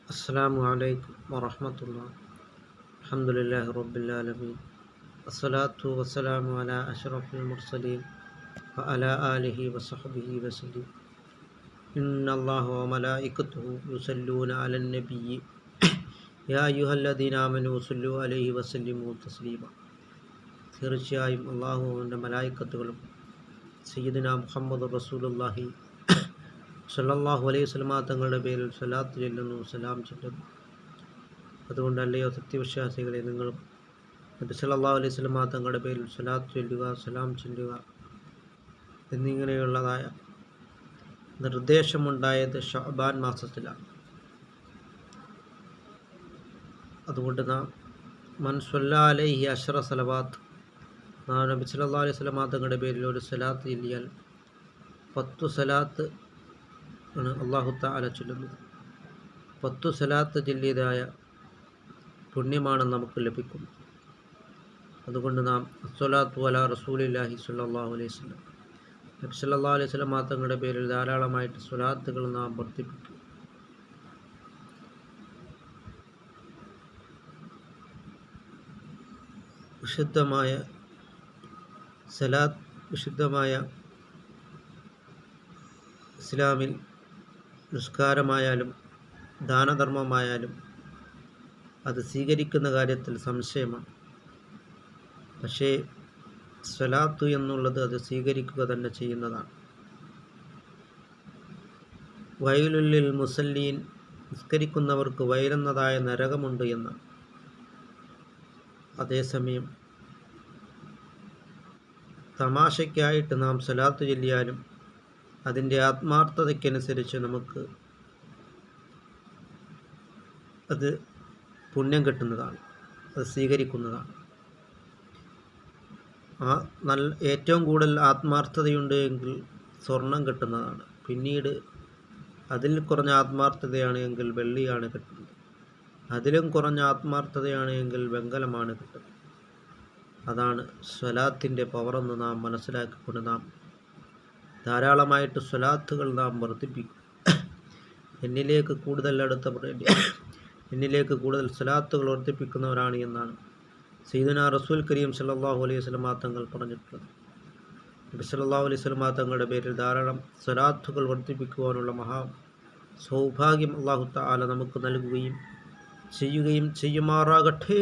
അസ്സലാമു അലൈക്കും വറഹ്മത്തുള്ളാഹി. അൽഹംദുലില്ലാഹി റബ്ബിൽ ആലമീൻ. അസ്സലാത്തു വസ്സലാമു അലാ അഷ്റഫിൽ മുർസലീൻ വഅലാ ആലിഹി വസഹ്ബിഹി വസല്ലം. ഇന്നല്ലാഹ വമലായികത്തുഹു യുസല്ലൂന അലൻ നബിയ്യി യാ അയ്യുഹല്ലദീന ആമനൂ സ്വല്ലു അലൈഹി വസല്ലിമു തസ്ലീമ. തീർച്ചയായും അല്ലാഹുവിൻ്റെ മലായികത്തുകളും സയ്യിദുനാ മുഹമ്മദ് റസൂലുള്ളാഹി സ്വല്ലല്ലാഹു അലൈഹി വസല്ലമ തങ്ങളുടെ പേരിൽ സ്വലാത്ത് ചൊല്ലുന്നു, സലാം ചൊല്ലുന്നു. അതുകൊണ്ടല്ലയോ സത്യവിശ്വാസികളെ, നിങ്ങളും നബി സല്ലല്ലാഹു അലൈഹി വസല്ലമ തങ്ങളുടെ പേരിൽ സ്വലാത്ത് ചൊല്ലുക, സലാം ചൊല്ലുക എന്നിങ്ങനെയുള്ളതായ നിർദ്ദേശമുണ്ടായത് ഷഅബാൻ മാസത്തിലാണ്. അതുകൊണ്ട് നാം മൻ സ്വല്ലാ അലൈഹി അശ്റ സലവാത്ത്, നാം നബി സല്ലല്ലാഹു അലൈഹി വസല്ലമ തങ്ങളുടെ പേരിൽ ഒരു സ്വലാത്ത് ചൊല്ലിയാൽ 10 സ്വലാത്ത് ആണ് അല്ലാഹു തആല ചൊല്ലുന്നത്. 10 സ്വലാത്ത് ചൊല്ലിയതായ പുണ്യമാണ് നമുക്ക് ലഭിക്കുന്നത്. അതുകൊണ്ട് നാം അസ്സലാത്തു അലാ റസൂലില്ലാഹി സ്വല്ലല്ലാഹു അലൈഹി വസല്ലം, നബി സല്ലല്ലാഹു അലൈഹി വസല്ലം തങ്ങളുടെ പേരിൽ ധാരാളമായിട്ട് സ്വലാത്തുകൾ നാം വർദ്ധിപ്പിക്കും. വിശുദ്ധമായ ഇസ്ലാമിൽ നിസ്കാരമായാലും ദാനധർമ്മമായാലും അത് സ്വീകരിക്കുന്ന കാര്യത്തിൽ സംശയമാണ്. പക്ഷേ സ്വലാത്തു എന്നുള്ളത് അത് സ്വീകരിക്കുക തന്നെ ചെയ്യുന്നതാണ്. വൈലുല്ലിൽ മുസല്ലീൻ, നിസ്കരിക്കുന്നവർക്ക് വയലുന്നതായ നരകമുണ്ട് എന്ന്. അതേസമയം തമാശയ്ക്കായിട്ട് നാം സ്വലാത്തു ചൊല്ലിയാലും അതിൻ്റെ ആത്മാർത്ഥതയ്ക്കനുസരിച്ച് നമുക്ക് അത് പുണ്യം കിട്ടുന്നതാണ്, അത് സ്വീകരിക്കുന്നതാണ്. ഏറ്റവും കൂടുതൽ ആത്മാർത്ഥതയുണ്ട് എങ്കിൽ സ്വർണം കിട്ടുന്നതാണ്. പിന്നീട് അതിൽ കുറഞ്ഞ ആത്മാർത്ഥതയാണ് എങ്കിൽ വെള്ളിയാണ് കിട്ടുന്നത്. അതിലും കുറഞ്ഞ ആത്മാർത്ഥതയാണ് എങ്കിൽ വെങ്കലമാണ് കിട്ടുന്നത്. അതാണ് സ്വലാത്തിൻ്റെ പവറെന്ന് നാം മനസ്സിലാക്കിക്കൊണ്ട് നാം ധാരാളമായിട്ട് സ്വലാത്തുകൾ നാം വർദ്ധിപ്പിക്കും. എന്നിലേക്ക് കൂടുതൽ സ്വലാത്തുകൾ വർദ്ധിപ്പിക്കുന്നവരാണ് എന്നാണ് സയ്യിദുനാ റസൂൽ കരീം സല്ലല്ലാഹു അലൈഹി വസല്ലം തങ്ങൾ പറഞ്ഞിട്ടുള്ളത്. നബി സല്ലല്ലാഹു അലൈഹി വസല്ലം തങ്ങളുടെ പേരിൽ ധാരാളം സ്വലാത്തുകൾ വർദ്ധിപ്പിക്കുവാനുള്ള സൗഭാഗ്യം അല്ലാഹു തആല നമുക്ക് നൽകുകയും ചെയ്യുമാറാകട്ടെ.